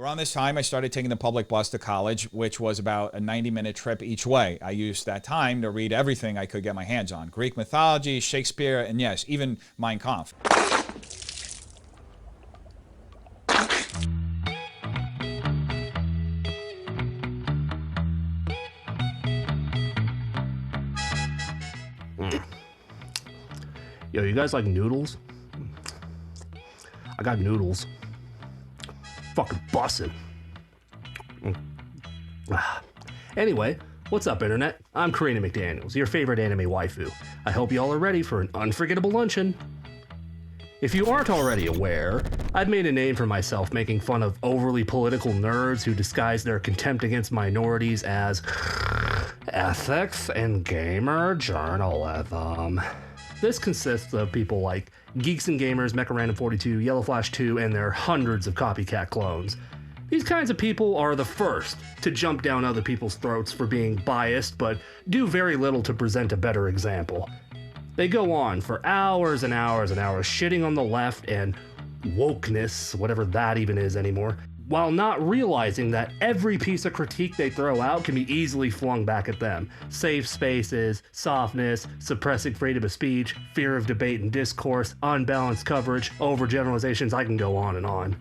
Around this time, I started taking the public bus to college, which was about a 90-minute trip each way. I used that time to read everything I could get my hands on. Greek mythology, Shakespeare, and yes, even Mein Kampf. Yo, you guys like noodles? I got noodles. Fucking bussin'. Anyway, what's up, internet? I'm Karina McDaniels, your favorite anime waifu. I hope y'all are ready for an unforgettable luncheon. If you aren't already aware, I've made a name for myself making fun of overly political nerds who disguise their contempt against minorities as ethics and gamer journalism. This consists of people like Geeks and Gamers, Mecha42, Yellow Flash 2, and their hundreds of copycat clones. These kinds of people are the first to jump down other people's throats for being biased, but do very little to present a better example. They go on for hours and hours and hours shitting on the left and wokeness, whatever that even is anymore, while not realizing that every piece of critique they throw out can be easily flung back at them. Safe spaces, softness, suppressing freedom of speech, fear of debate and discourse, unbalanced coverage, overgeneralizations, I can go on and on.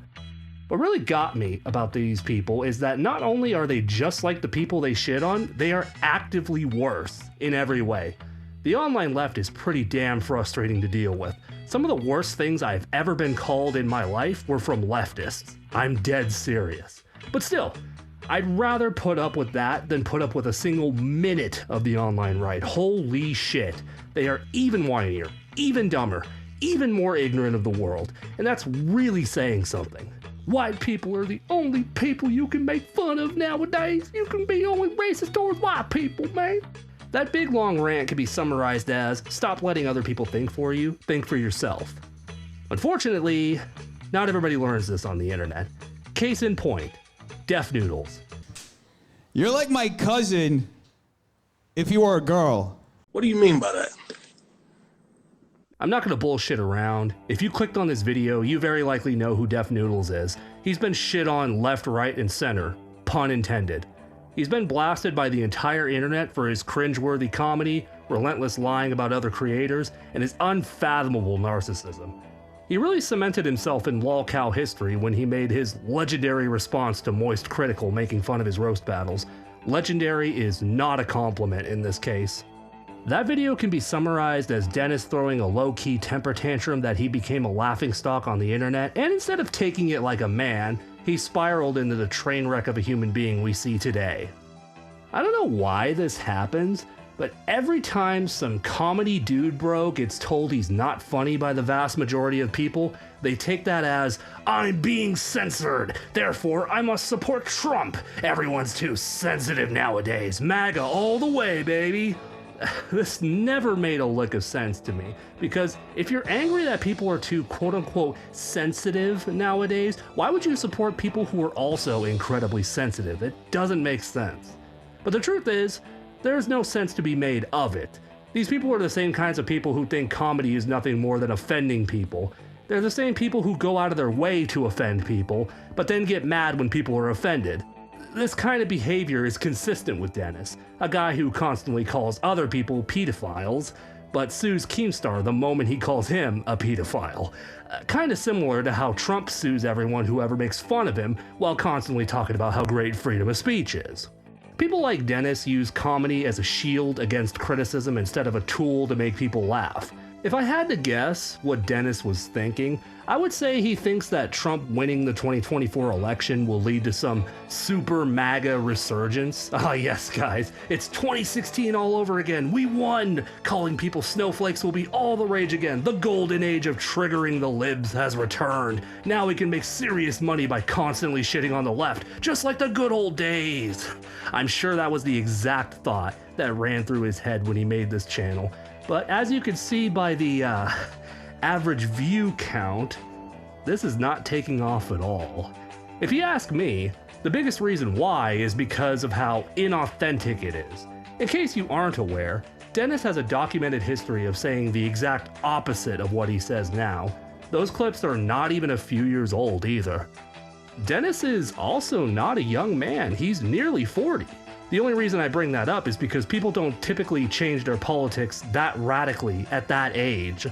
What really got me about these people is that not only are they just like the people they shit on, they are actively worse in every way. The online left is pretty damn frustrating to deal with. Some of the worst things I've ever been called in my life were from leftists. I'm dead serious. But still, I'd rather put up with that than put up with a single minute of the online right. Holy shit. They are even whinier, even dumber, even more ignorant of the world. And that's really saying something. White people are the only people you can make fun of nowadays. You can be only racist towards white people, man. That big long rant can be summarized as, stop letting other people think for you, think for yourself. Unfortunately, not everybody learns this on the internet. Case in point, Deaf Noodles. You're like my cousin if you were a girl. What do you mean by that? I'm not gonna bullshit around. If you clicked on this video, you very likely know who Deaf Noodles is. He's been shit on left, right, and center, pun intended. He's been blasted by the entire internet for his cringeworthy comedy, relentless lying about other creators, and his unfathomable narcissism. He really cemented himself in lolcow history when he made his legendary response to Moist Critical making fun of his roast battles. Legendary is not a compliment in this case. That video can be summarized as Dennis throwing a low-key temper tantrum that he became a laughingstock on the internet, and instead of taking it like a man, he spiraled into the train wreck of a human being we see today. I don't know why this happens, but every time some comedy dude bro gets told he's not funny by the vast majority of people, they take that as, I'm being censored, therefore I must support Trump. Everyone's too sensitive nowadays. MAGA all the way, baby. This never made a lick of sense to me, because if you're angry that people are too quote-unquote sensitive nowadays, why would you support people who are also incredibly sensitive? It doesn't make sense. But the truth is, there's no sense to be made of it. These people are the same kinds of people who think comedy is nothing more than offending people. They're the same people who go out of their way to offend people, but then get mad when people are offended. This kind of behavior is consistent with Dennis, a guy who constantly calls other people pedophiles, but sues Keemstar the moment he calls him a pedophile. Kind of similar to how Trump sues everyone who ever makes fun of him while constantly talking about how great freedom of speech is. People like Dennis use comedy as a shield against criticism instead of a tool to make people laugh. If I had to guess what Dennis was thinking, I would say he thinks that Trump winning the 2024 election will lead to some super MAGA resurgence. Ah yes guys, it's 2016 all over again. We won! Calling people snowflakes will be all the rage again. The golden age of triggering the libs has returned. Now we can make serious money by constantly shitting on the left, just like the good old days. I'm sure that was the exact thought that ran through his head when he made this channel. But as you can see by the average view count, this is not taking off at all. If you ask me, the biggest reason why is because of how inauthentic it is. In case you aren't aware, Dennis has a documented history of saying the exact opposite of what he says now. Those clips are not even a few years old either. Dennis is also not a young man, he's nearly 40. The only reason I bring that up is because people don't typically change their politics that radically at that age.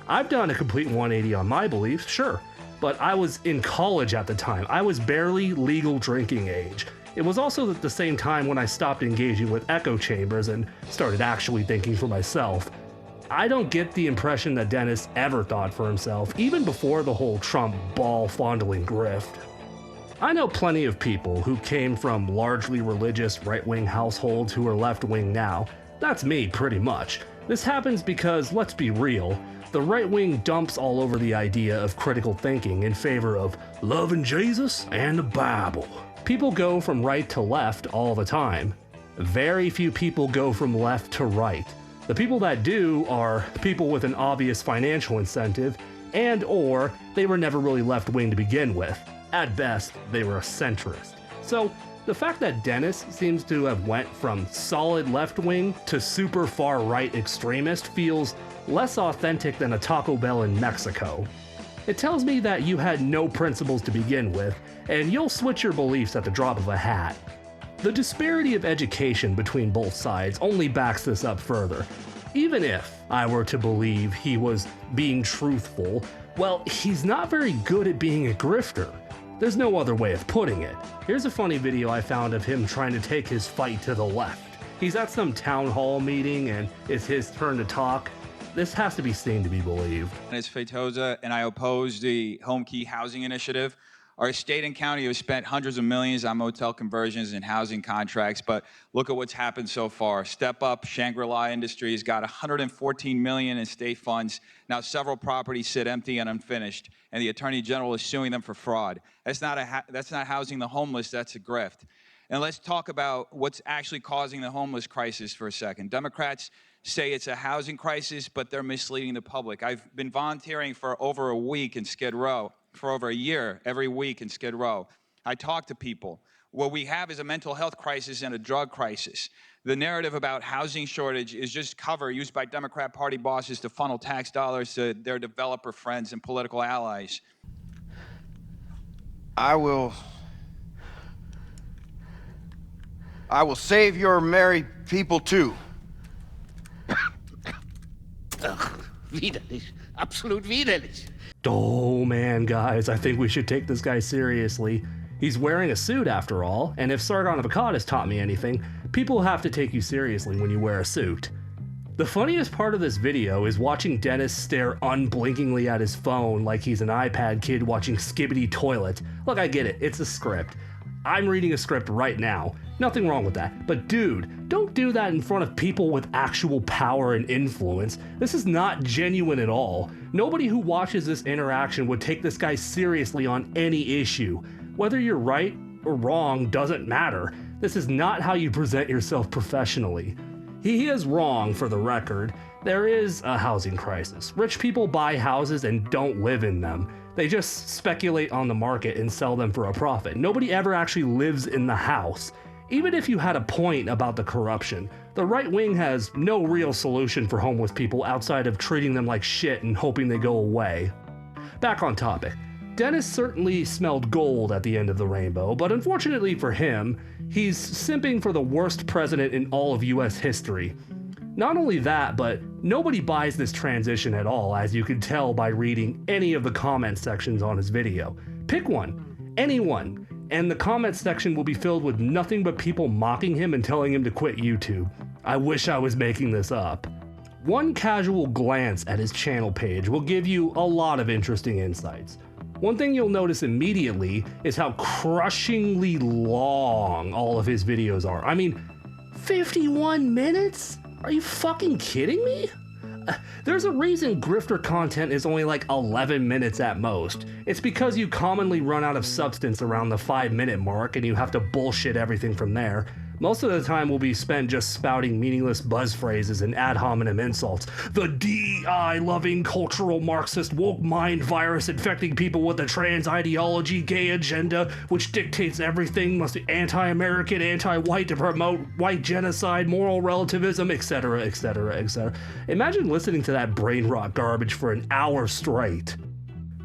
I've done a complete 180 on my beliefs, sure, but I was in college at the time. I was barely legal drinking age. It was also at the same time when I stopped engaging with echo chambers and started actually thinking for myself. I don't get the impression that Dennis ever thought for himself, even before the whole Trump ball-fondling grift. I know plenty of people who came from largely religious right-wing households who are left-wing now. That's me, pretty much. This happens because, let's be real, the right wing dumps all over the idea of critical thinking in favor of loving Jesus and the Bible. People go from right to left all the time. Very few people go from left to right. The people that do are people with an obvious financial incentive, and or they were never really left wing to begin with. At best, they were a centrist. So, the fact that Dennis seems to have went from solid left wing to super far right extremist feels less authentic than a Taco Bell in Mexico. It tells me that you had no principles to begin with, and you'll switch your beliefs at the drop of a hat. The disparity of education between both sides only backs this up further. Even if I were to believe he was being truthful, well, he's not very good at being a grifter. There's no other way of putting it. Here's a funny video I found of him trying to take his fight to the left. He's at some town hall meeting and it's his turn to talk. This has to be seen to be believed. It's Fatoza, and I oppose the Home Key Housing Initiative. Our state and county have spent hundreds of millions on motel conversions and housing contracts, but look at what's happened so far. Step Up, Shangri-La Industries got $114 million in state funds. Now several properties sit empty and unfinished, and the Attorney General is suing them for fraud. That's not housing the homeless, that's a grift. And let's talk about what's actually causing the homeless crisis for a second. Democrats say it's a housing crisis, but they're misleading the public. I've been volunteering for over a week in Skid Row, for over a year, every week in Skid Row. I talk to people. What we have is a mental health crisis and a drug crisis. The narrative about housing shortage is just cover used by Democrat Party bosses to funnel tax dollars to their developer friends and political allies. I will save your married people too. Ugh, widerlich. Absolut widerlich. Oh man, guys, I think we should take this guy seriously. He's wearing a suit after all, and if Sargon of Akkad has taught me anything, people have to take you seriously when you wear a suit. The funniest part of this video is watching Dennis stare unblinkingly at his phone like he's an iPad kid watching Skibbity Toilet. Look, I get it, it's a script. I'm reading a script right now. Nothing wrong with that. But dude, don't do that in front of people with actual power and influence. This is not genuine at all. Nobody who watches this interaction would take this guy seriously on any issue. Whether you're right or wrong doesn't matter. This is not how you present yourself professionally. He is wrong, for the record. There is a housing crisis. Rich people buy houses and don't live in them. They just speculate on the market and sell them for a profit. Nobody ever actually lives in the house. Even if you had a point about the corruption, the right wing has no real solution for homeless people outside of treating them like shit and hoping they go away. Back on topic. Dennis certainly smelled gold at the end of the rainbow, but unfortunately for him, he's simping for the worst president in all of US history. Not only that, but nobody buys this transition at all, as you can tell by reading any of the comment sections on his video. Pick one, anyone, and the comment section will be filled with nothing but people mocking him and telling him to quit YouTube. I wish I was making this up. One casual glance at his channel page will give you a lot of interesting insights. One thing you'll notice immediately is how crushingly long all of his videos are. I mean, 51 minutes? Are you fucking kidding me? There's a reason grifter content is only like 11 minutes at most. It's because you commonly run out of substance around the 5-minute mark and you have to bullshit everything from there. Most of the time will be spent just spouting meaningless buzz phrases and ad hominem insults. The DI-loving cultural Marxist woke mind virus infecting people with a trans ideology, gay agenda, which dictates everything, must be anti-American, anti-white to promote white genocide, moral relativism, etc., etc., etc. Imagine listening to that brain rot garbage for an hour straight.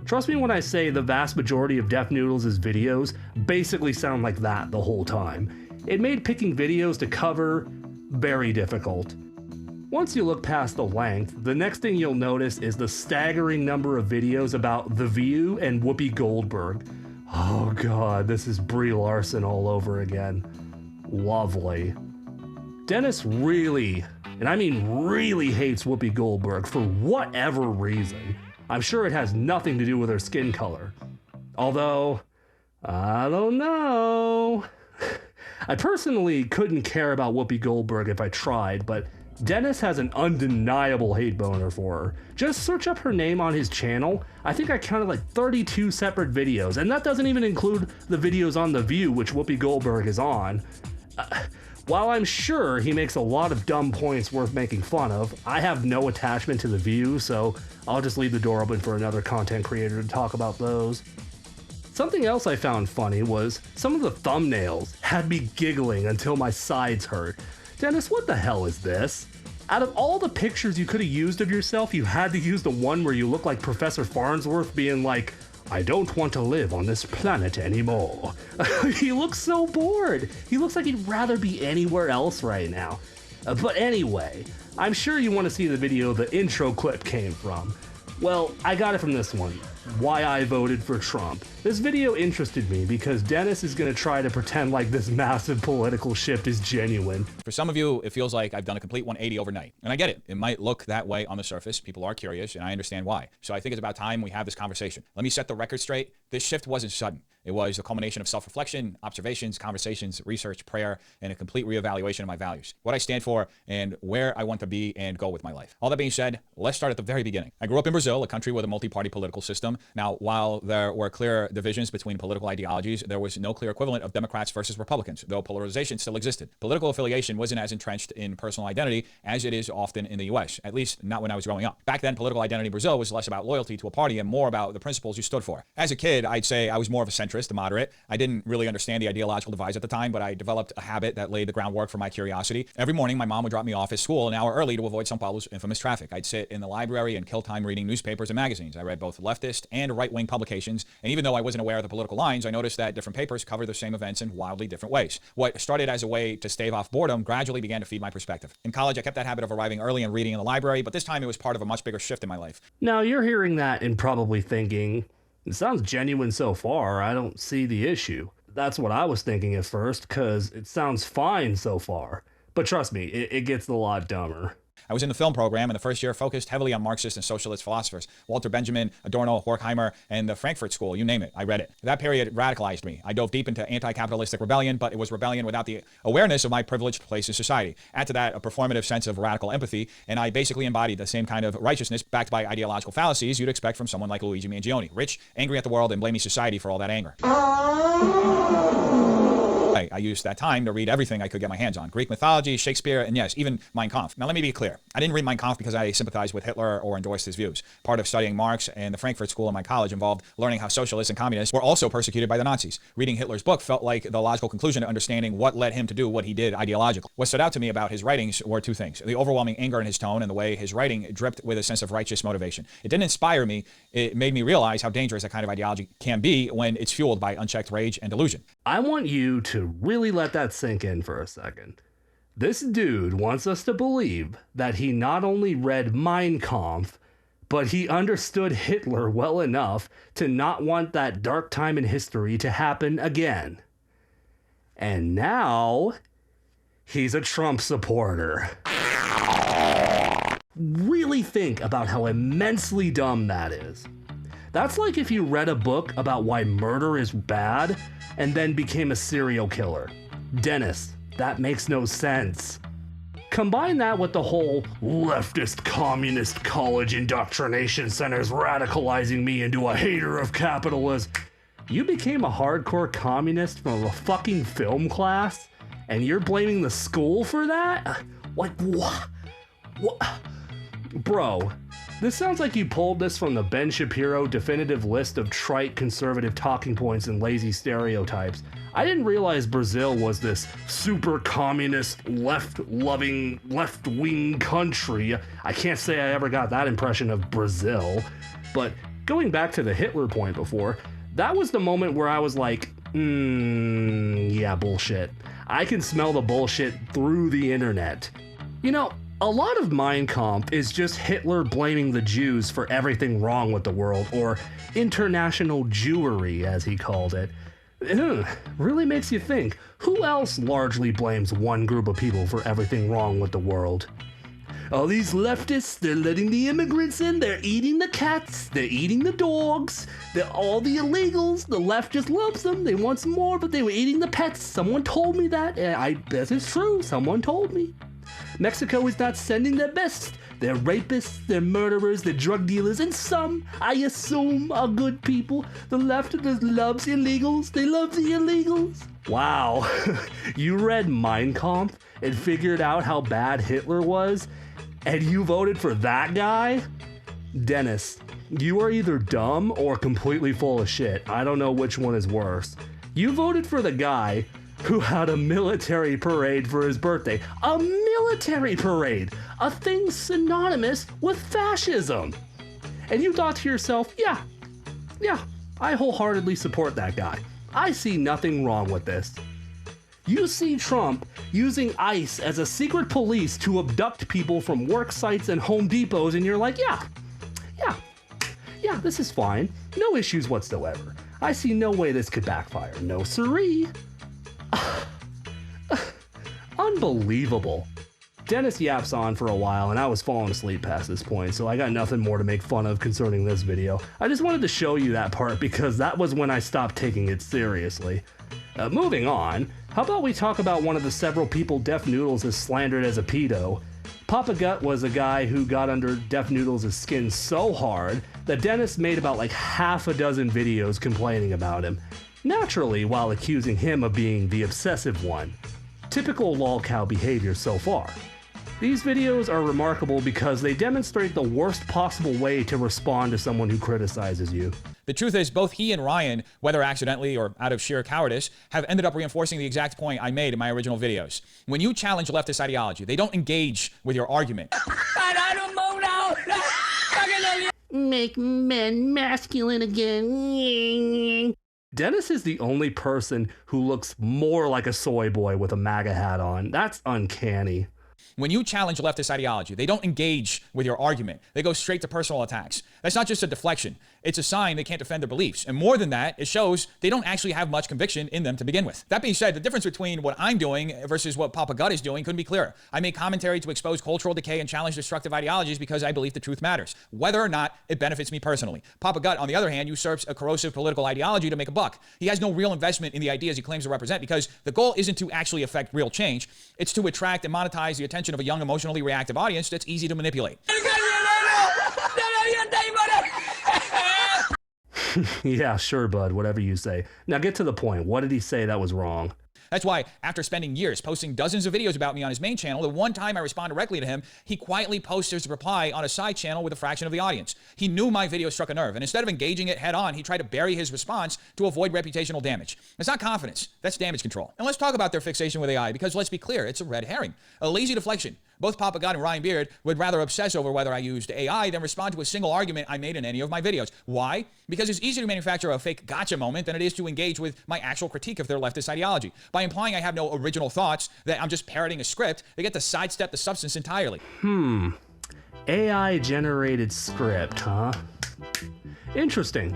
Trust me when I say the vast majority of Def Noodles' videos basically sound like that the whole time. It made picking videos to cover very difficult. Once you look past the length, the next thing you'll notice is the staggering number of videos about The View and Whoopi Goldberg. Oh god, this is Brie Larson all over again. Lovely. Dennis really, and I mean really, hates Whoopi Goldberg for whatever reason. I'm sure it has nothing to do with her skin color. Although, I don't know. I personally couldn't care about Whoopi Goldberg if I tried, but Dennis has an undeniable hate boner for her. Just search up her name on his channel. I think I counted like 32 separate videos, and that doesn't even include the videos on The View, which Whoopi Goldberg is on. While I'm sure he makes a lot of dumb points worth making fun of, I have no attachment to The View, so I'll just leave the door open for another content creator to talk about those. Something else I found funny was some of the thumbnails had me giggling until my sides hurt. Dennis, what the hell is this? Out of all the pictures you could have used of yourself, you had to use the one where you look like Professor Farnsworth being like, I don't want to live on this planet anymore. He looks so bored. He looks like he'd rather be anywhere else right now. But anyway, I'm sure you want to see the video the intro clip came from. Well, I got it from this one, Why I Voted for Trump. This video interested me because Dennis is going to try to pretend like this massive political shift is genuine. For some of you, it feels like I've done a complete 180 overnight. And I get it. It might look that way on the surface. People are curious, and I understand why. So I think it's about time we have this conversation. Let me set the record straight. This shift wasn't sudden. It was a culmination of self-reflection, observations, conversations, research, prayer, and a complete reevaluation of my values, what I stand for, and where I want to be and go with my life. All that being said, let's start at the very beginning. I grew up in Brazil, a country with a multi-party political system. Now, while there were clear divisions between political ideologies, there was no clear equivalent of Democrats versus Republicans, though polarization still existed. Political affiliation wasn't as entrenched in personal identity as it is often in the US, at least not when I was growing up. Back then, political identity in Brazil was less about loyalty to a party and more about the principles you stood for. As a kid, I'd say I was more of a centrist, a moderate. I didn't really understand the ideological divides at the time, but I developed a habit that laid the groundwork for my curiosity. Every morning, my mom would drop me off at school an hour early to avoid São Paulo's infamous traffic. I'd sit in the library and kill time reading newspapers and magazines. I read both leftist and right-wing publications, and even though I wasn't aware of the political lines, I noticed that different papers cover the same events in wildly different ways. What started as a way to stave off boredom gradually began to feed my perspective. In college, I kept that habit of arriving early and reading in the library, but this time it was part of a much bigger shift in my life. Now you're hearing that and probably thinking, it sounds genuine so far, I don't see the issue. That's what I was thinking at first, because it sounds fine so far. But trust me, it gets a lot dumber. I was in the film program, and the first year focused heavily on Marxist and socialist philosophers. Walter Benjamin, Adorno, Horkheimer, and the Frankfurt School, you name it, I read it. That period radicalized me. I dove deep into anti-capitalistic rebellion, but it was rebellion without the awareness of my privileged place in society. Add to that a performative sense of radical empathy, and I basically embodied the same kind of righteousness backed by ideological fallacies you'd expect from someone like Luigi Mangione. Rich, angry at the world, and blaming society for all that anger. I used that time to read everything I could get my hands on. Greek mythology, Shakespeare, and yes, even Mein Kampf. Now let me be clear. I didn't read Mein Kampf because I sympathized with Hitler or endorsed his views. Part of studying Marx and the Frankfurt School in my college involved learning how socialists and communists were also persecuted by the Nazis. Reading Hitler's book felt like the logical conclusion to understanding what led him to do what he did ideologically. What stood out to me about his writings were two things: the overwhelming anger in his tone and the way his writing dripped with a sense of righteous motivation. It didn't inspire me. It made me realize how dangerous that kind of ideology can be when it's fueled by unchecked rage and delusion. I want you to really let that sink in for a second. This dude wants us to believe that he not only read Mein Kampf, but he understood Hitler well enough to not want that dark time in history to happen again. And now, he's a Trump supporter. Really think about how immensely dumb that is. That's like if you read a book about why murder is bad and then became a serial killer. Dennis, that makes no sense. Combine that with the whole leftist communist college indoctrination centers radicalizing me into a hater of capitalism. You became a hardcore communist from a fucking film class, and you're blaming the school for that? Like, what? Bro, this sounds like you pulled this from the Ben Shapiro definitive list of trite conservative talking points and lazy stereotypes. I didn't realize Brazil was this super communist, left-loving, left-wing country. I can't say I ever got that impression of Brazil, but going back to the Hitler point before, that was the moment where I was like, yeah, bullshit. I can smell the bullshit through the internet. You know, a lot of Mein Kampf is just Hitler blaming the Jews for everything wrong with the world, or international Jewery, as he called it. Really makes you think, who else largely blames one group of people for everything wrong with the world? All these leftists, they're letting the immigrants in, they're eating the cats, they're eating the dogs, they're all the illegals, the left just loves them, they want some more, but they were eating the pets. Someone told me that, and I bet it's true, someone told me. Mexico is not sending their best. They're rapists, they're murderers, they're drug dealers, and some, I assume, are good people. The left just loves illegals, they love the illegals. Wow, you read Mein Kampf and figured out how bad Hitler was, and you voted for that guy? Dennis, you are either dumb or completely full of shit. I don't know which one is worse. You voted for the guy who had a military parade for his birthday. A military parade! A thing synonymous with fascism! And you thought to yourself, yeah, I wholeheartedly support that guy. I see nothing wrong with this. You see Trump using ICE as a secret police to abduct people from work sites and Home Depots, and you're like, yeah, this is fine. No issues whatsoever. I see no way this could backfire. No siree. Unbelievable. Dennis yaps on for a while, and I was falling asleep past this point, so I got nothing more to make fun of concerning this video. I just wanted to show you that part because that was when I stopped taking it seriously. Moving on, how about we talk about one of the several people Def Noodles has slandered as a pedo? Papa Gut was a guy who got under Def Noodles' skin so hard that Dennis made about like half a dozen videos complaining about him. Naturally, while accusing him of being the obsessive one. Typical lolcow behavior so far. These videos are remarkable because they demonstrate the worst possible way to respond to someone who criticizes you. The truth is, both he and Ryan, whether accidentally or out of sheer cowardice, have ended up reinforcing the exact point I made in my original videos. When you challenge leftist ideology, they don't engage with your argument. Make men masculine again. Dennis is the only person who looks more like a soy boy with a MAGA hat on. That's uncanny. When you challenge leftist ideology, they don't engage with your argument. They go straight to personal attacks. That's not just a deflection. It's a sign they can't defend their beliefs. And more than that, it shows they don't actually have much conviction in them to begin with. That being said, the difference between what I'm doing versus what Papa Gut is doing couldn't be clearer. I make commentary to expose cultural decay and challenge destructive ideologies because I believe the truth matters, whether or not it benefits me personally. Papa Gut, on the other hand, usurps a corrosive political ideology to make a buck. He has no real investment in the ideas he claims to represent because the goal isn't to actually affect real change. It's to attract and monetize the attention of a young, emotionally reactive audience that's easy to manipulate. Yeah, sure, bud, whatever you say. Now get to the point. What did he say that was wrong? That's why, after spending years posting dozens of videos about me on his main channel, the one time I respond directly to him, he quietly posts his reply on a side channel with a fraction of the audience. He knew my video struck a nerve, and instead of engaging it head on, he tried to bury his response to avoid reputational damage. That's not confidence, that's damage control. And let's talk about their fixation with AI, because let's be clear, it's a red herring. A lazy deflection. Both Papa God and Ryan Beard would rather obsess over whether I used AI than respond to a single argument I made in any of my videos. Why? Because it's easier to manufacture a fake gotcha moment than it is to engage with my actual critique of their leftist ideology. By implying I have no original thoughts, that I'm just parroting a script, they get to sidestep the substance entirely. AI-generated script, huh? Interesting.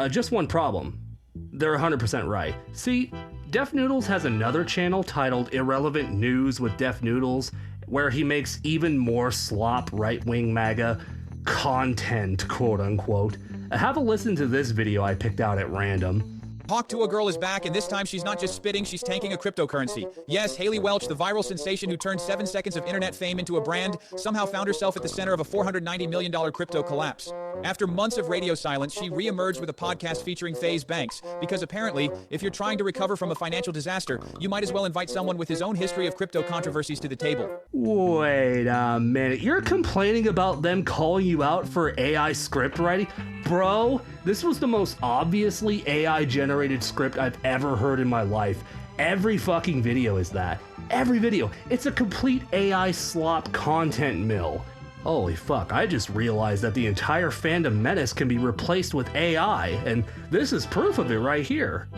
Just one problem. They're 100% right. See, Def Noodles has another channel titled Irrelevant News with Def Noodles, where he makes even more slop right-wing MAGA content, quote-unquote. Have a listen to this video I picked out at random. Talk to a Girl is back, and this time she's not just spitting, she's tanking a cryptocurrency. Yes, Haley Welch, the viral sensation who turned 7 seconds of internet fame into a brand, somehow found herself at the center of a $490 million crypto collapse. After months of radio silence, she re-emerged with a podcast featuring FaZe Banks, because apparently, if you're trying to recover from a financial disaster, you might as well invite someone with his own history of crypto controversies to the table. Wait a minute, you're complaining about them calling you out for AI script writing? Bro, this was the most obviously AI-generated script I've ever heard in my life. Every fucking video is that. Every video. It's a complete AI slop content mill. Holy fuck, I just realized that the entire fandom menace can be replaced with AI, and this is proof of it right here.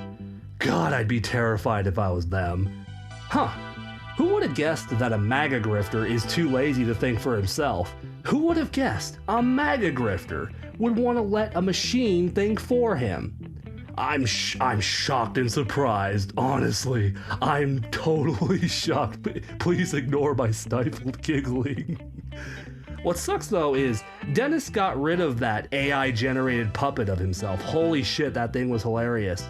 God, I'd be terrified if I was them. Huh. Who would have guessed that a MAGA grifter is too lazy to think for himself? Who would have guessed a MAGA grifter would want to let a machine think for him? I'm shocked and surprised, honestly. I'm totally shocked. Please ignore my stifled giggling. What sucks though is Dennis got rid of that AI generated puppet of himself. Holy shit, that thing was hilarious.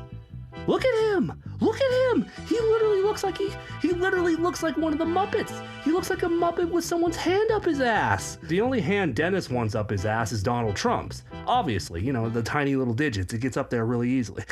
Look at him! Look at him! He literally looks like he literally looks like one of the Muppets. He looks like a Muppet with someone's hand up his ass. The only hand Dennis wants up his ass is Donald Trump's. Obviously, you know, the tiny little digits, it gets up there really easily.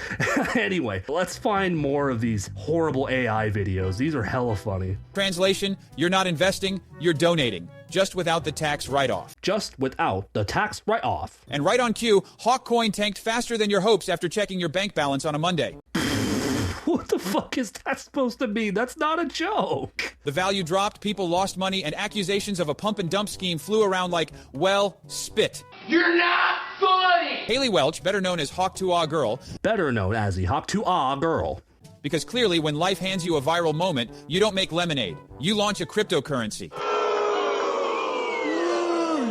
Anyway, let's find more of these horrible AI videos. These are hella funny. Translation, you're not investing, you're donating. Just without the tax write-off. Just without the tax write-off. And right on cue, Hawkcoin tanked faster than your hopes after checking your bank balance on a Monday. What the fuck is that supposed to mean? That's not a joke. The value dropped, people lost money, and accusations of a pump and dump scheme flew around like, well, spit. You're not funny! Haley Welch, better known as Hawk2Ah Girl, Better known as the Hawk2Ah Girl. because clearly when life hands you a viral moment, you don't make lemonade. You launch a cryptocurrency.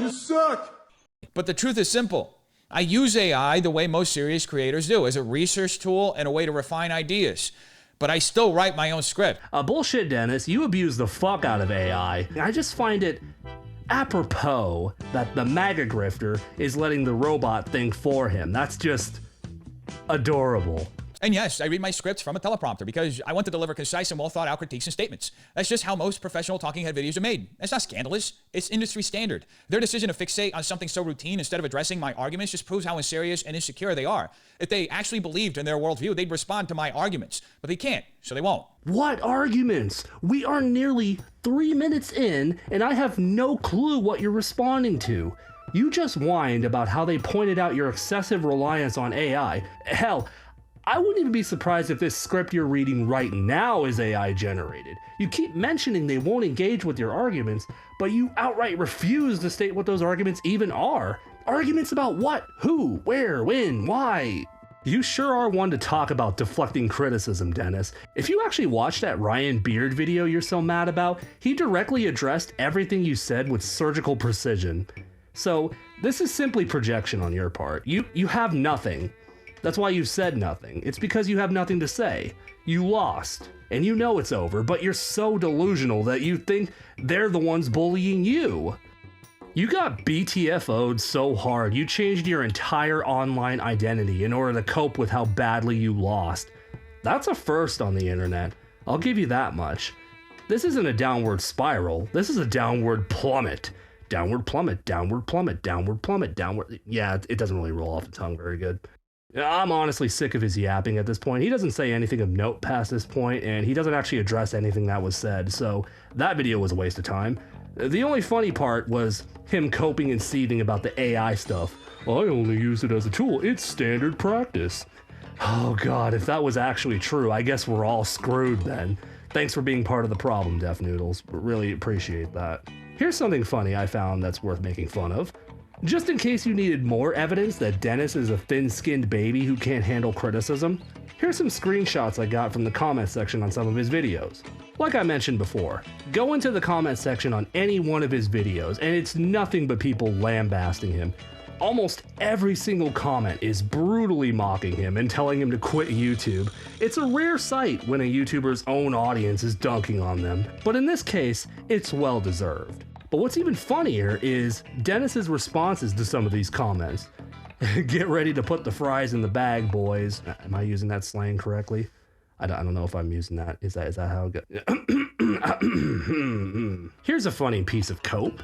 You suck! But the truth is simple. I use AI the way most serious creators do, as a research tool and a way to refine ideas. But I still write my own script. Bullshit, Dennis. You abuse the fuck out of AI. I just find it apropos that the MAGA grifter is letting the robot think for him. That's just adorable. And yes, I read my scripts from a teleprompter because I want to deliver concise and well-thought-out critiques and statements. That's just how most professional talking head videos are made. That's not scandalous. It's industry standard. Their decision to fixate on something so routine instead of addressing my arguments just proves how unserious and insecure they are. If they actually believed in their worldview, they'd respond to my arguments. But they can't, so they won't. What arguments? We are nearly 3 minutes in, and I have no clue what you're responding to. You just whined about how they pointed out your excessive reliance on AI. Hell, I wouldn't even be surprised if this script you're reading right now is AI generated. You keep mentioning they won't engage with your arguments, but you outright refuse to state what those arguments even are. Arguments about what, who, where, when, why? You sure are one to talk about deflecting criticism, Dennis. If you actually watched that Ryan Beard video you're so mad about, he directly addressed everything you said with surgical precision. So this is simply projection on your part. You have nothing. That's why you said nothing. It's because you have nothing to say. You lost, and you know it's over, but you're so delusional that you think they're the ones bullying you. You got BTFO'd so hard, you changed your entire online identity in order to cope with how badly you lost. That's a first on the internet. I'll give you that much. This isn't a downward spiral. This is a downward plummet. Downward plummet, downward plummet, downward plummet, downward. Yeah, it doesn't really roll off the tongue very good. I'm honestly sick of his yapping at this point. He doesn't say anything of note past this point, and he doesn't actually address anything that was said, so that video was a waste of time. The only funny part was him coping and seething about the AI stuff. I only use it as a tool. It's standard practice. Oh god, if that was actually true, I guess we're all screwed then. Thanks for being part of the problem, Def Noodles. Really appreciate that. Here's something funny I found that's worth making fun of. Just in case you needed more evidence that Dennis is a thin-skinned baby who can't handle criticism, here's some screenshots I got from the comment section on some of his videos. Like I mentioned before, go into the comment section on any one of his videos and it's nothing but people lambasting him. Almost every single comment is brutally mocking him and telling him to quit YouTube. It's a rare sight when a YouTuber's own audience is dunking on them, but in this case, it's well deserved. But what's even funnier is Dennis's responses to some of these comments. Get ready to put the fries in the bag, boys. Am I using that slang correctly? I don't know if I'm using that. Is that how it goes? Here's a funny piece of cope.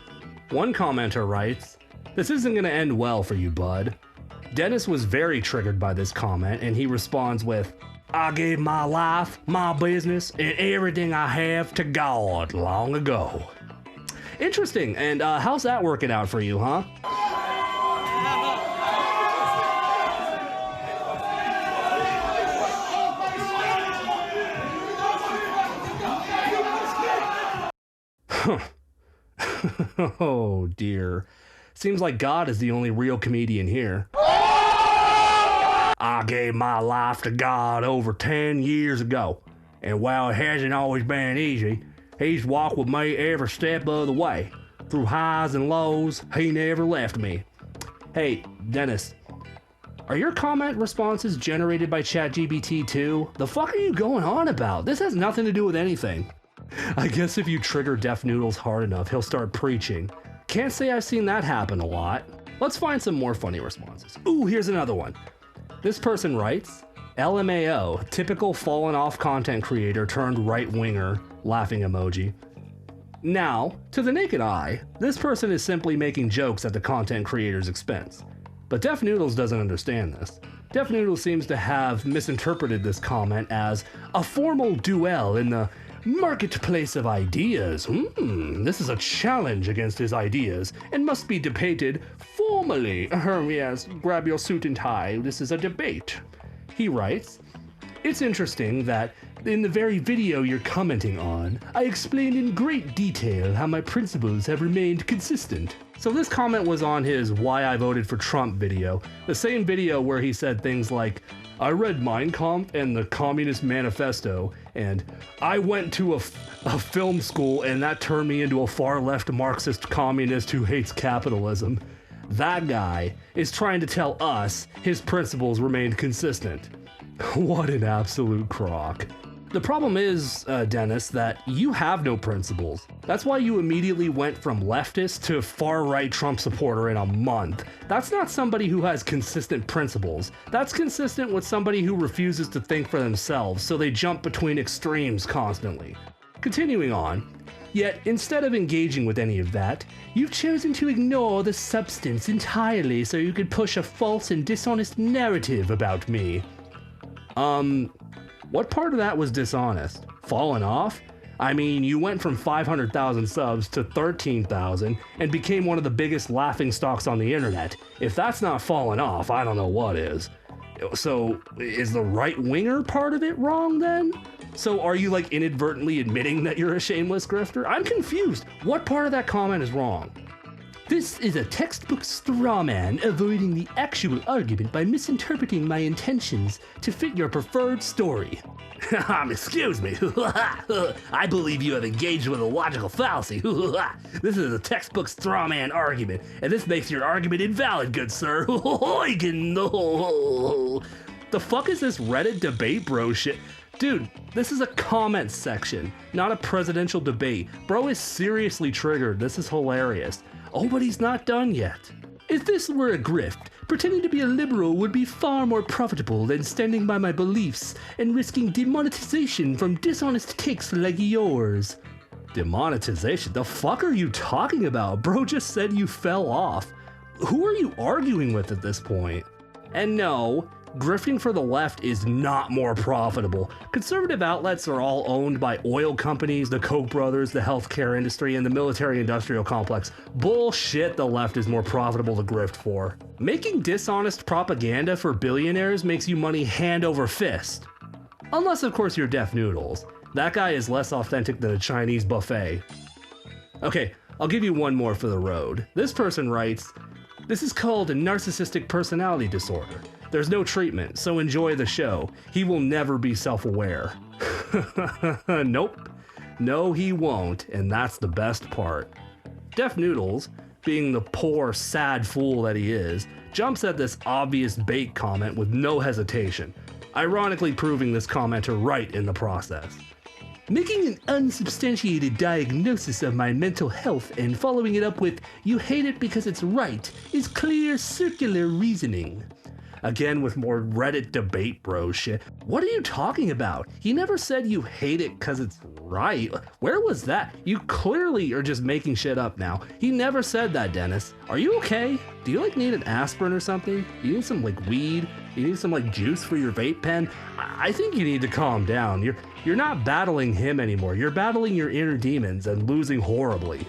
One commenter writes, "This isn't gonna end well for you, bud." Dennis was very triggered by this comment, and he responds with, "I gave my life, my business, and everything I have to God long ago." Interesting, and how's that working out for you, huh? Oh dear. Seems like God is the only real comedian here. I gave my life to God over 10 years ago, and while it hasn't always been easy, He's walked with me every step of the way. Through highs and lows, He never left me. Hey, Dennis, are your comment responses generated by ChatGPT too? The fuck are you going on about? This has nothing to do with anything. I guess if you trigger Deaf Noodles hard enough, he'll start preaching. Can't say I've seen that happen a lot. Let's find some more funny responses. Ooh, here's another one. This person writes, LMAO, typical fallen off content creator turned right-winger, laughing emoji. Now, to the naked eye, this person is simply making jokes at the content creator's expense. But Deaf Noodles doesn't understand this. Deaf Noodles seems to have misinterpreted this comment as a formal duel in the marketplace of ideas. This is a challenge against his ideas and must be debated formally. Yes, grab your suit and tie. This is a debate. He writes, it's interesting that in the very video you're commenting on, I explained in great detail how my principles have remained consistent. So this comment was on his Why I Voted for Trump video, the same video where he said things like, I read Mein Kampf and the Communist Manifesto, and I went to a film school and that turned me into a far-left Marxist communist who hates capitalism. That guy is trying to tell us his principles remained consistent. What an absolute crock. The problem is, Dennis, that you have no principles. That's why you immediately went from leftist to far-right Trump supporter in a month. That's not somebody who has consistent principles. That's consistent with somebody who refuses to think for themselves, so they jump between extremes constantly. Continuing on, yet instead of engaging with any of that, you've chosen to ignore the substance entirely so you could push a false and dishonest narrative about me. What part of that was dishonest? Falling off? I mean, you went from 500,000 subs to 13,000 and became one of the biggest laughingstocks on the internet. If that's not falling off, I don't know what is. So, is the right-winger part of it wrong then? So are you like inadvertently admitting that you're a shameless grifter? I'm confused. What part of that comment is wrong? This is a textbook straw man avoiding the actual argument by misinterpreting my intentions to fit your preferred story. Excuse me. I believe you have engaged with a logical fallacy. This is a textbook straw man argument, and this makes your argument invalid, good sir. The fuck is this Reddit debate bro shit? Dude, this is a comment section, not a presidential debate. Bro is seriously triggered. This is hilarious. Oh, but he's not done yet. If this were a grift, pretending to be a liberal would be far more profitable than standing by my beliefs and risking demonetization from dishonest takes like yours. Demonetization? The fuck are you talking about? Bro just said you fell off. Who are you arguing with at this point? And no, grifting for the left is not more profitable. Conservative outlets are all owned by oil companies, the Koch brothers, the healthcare industry, and the military-industrial complex. Bullshit, the left is more profitable to grift for. Making dishonest propaganda for billionaires makes you money hand over fist. Unless, of course, you're Deaf Noodles. That guy is less authentic than a Chinese buffet. Okay, I'll give you one more for the road. This person writes, this is called a narcissistic personality disorder. There's no treatment, so enjoy the show. He will never be self-aware. Nope. No, he won't, and that's the best part. Deaf Noodles, being the poor, sad fool that he is, jumps at this obvious bait comment with no hesitation, ironically proving this commenter right in the process. Making an unsubstantiated diagnosis of my mental health and following it up with, you hate it because it's right, is clear circular reasoning. Again with more Reddit debate bro shit. What are you talking about? He never said you hate it cause it's right. Where was that? You clearly are just making shit up now. He never said that, Dennis. Are you okay? Do you like need an aspirin or something? You need some like weed? You need some like juice for your vape pen? I think you need to calm down. You're not battling him anymore. You're battling your inner demons and losing horribly.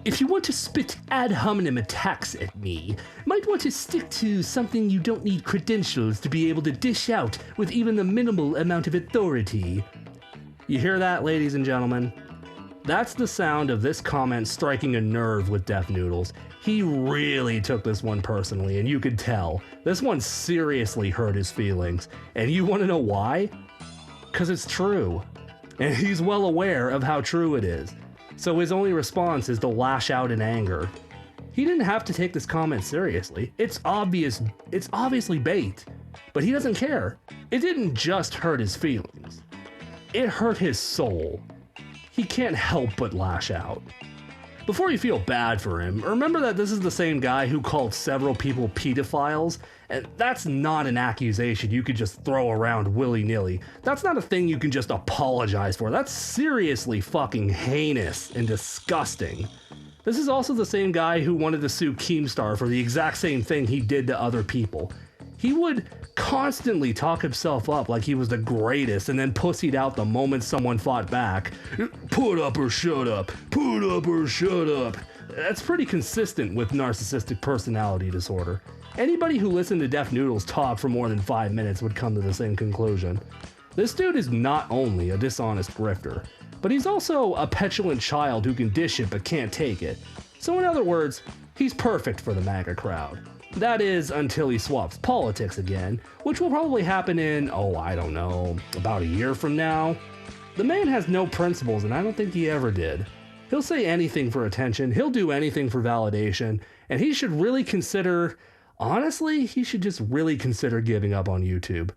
If you want to spit ad hominem attacks at me, might want to stick to something you don't need credentials to be able to dish out with even the minimal amount of authority. You hear that, ladies and gentlemen? That's the sound of this comment striking a nerve with Def Noodles. He really took this one personally, and you could tell. This one seriously hurt his feelings. And you want to know why? Because it's true. And he's well aware of how true it is. So his only response is to lash out in anger. He didn't have to take this comment seriously. It's obviously bait. But he doesn't care. It didn't just hurt his feelings. It hurt his soul. He can't help but lash out. Before you feel bad for him, remember that this is the same guy who called several people pedophiles, and that's not an accusation you could just throw around willy-nilly. That's not a thing you can just apologize for. That's seriously fucking heinous and disgusting. This is also the same guy who wanted to sue Keemstar for the exact same thing he did to other people. He would constantly talk himself up like he was the greatest and then pussied out the moment someone fought back. Put up or shut up. Put up or shut up. That's pretty consistent with narcissistic personality disorder. Anybody who listened to Def Noodles talk for more than 5 minutes would come to the same conclusion. This dude is not only a dishonest grifter, but he's also a petulant child who can dish it but can't take it. So in other words, he's perfect for the MAGA crowd. That is, until he swaps politics again, which will probably happen in, I don't know, about a year from now. The man has no principles, and I don't think he ever did. He'll say anything for attention, he'll do anything for validation, and he should really consider, honestly, he should just really consider giving up on YouTube.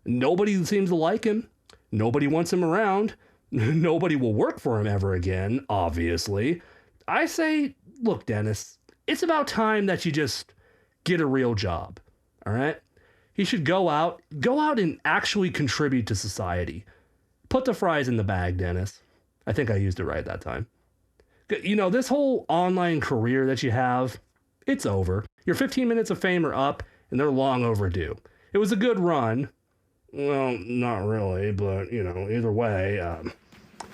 Nobody seems to like him. Nobody wants him around. Nobody will work for him ever again, obviously. I say, look, Dennis, it's about time that you just get a real job, all right? He should go out and actually contribute to society. Put the fries in the bag, Dennis. I think I used it right that time. You know, this whole online career that you have, it's over. Your 15 minutes of fame are up, and they're long overdue. It was a good run. Well, not really, but, you know, either way,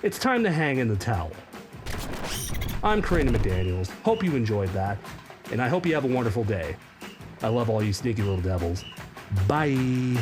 it's time to hang in the towel. I'm Kerri-San McDaniels. Hope you enjoyed that, and I hope you have a wonderful day. I love all you sneaky little devils. Bye.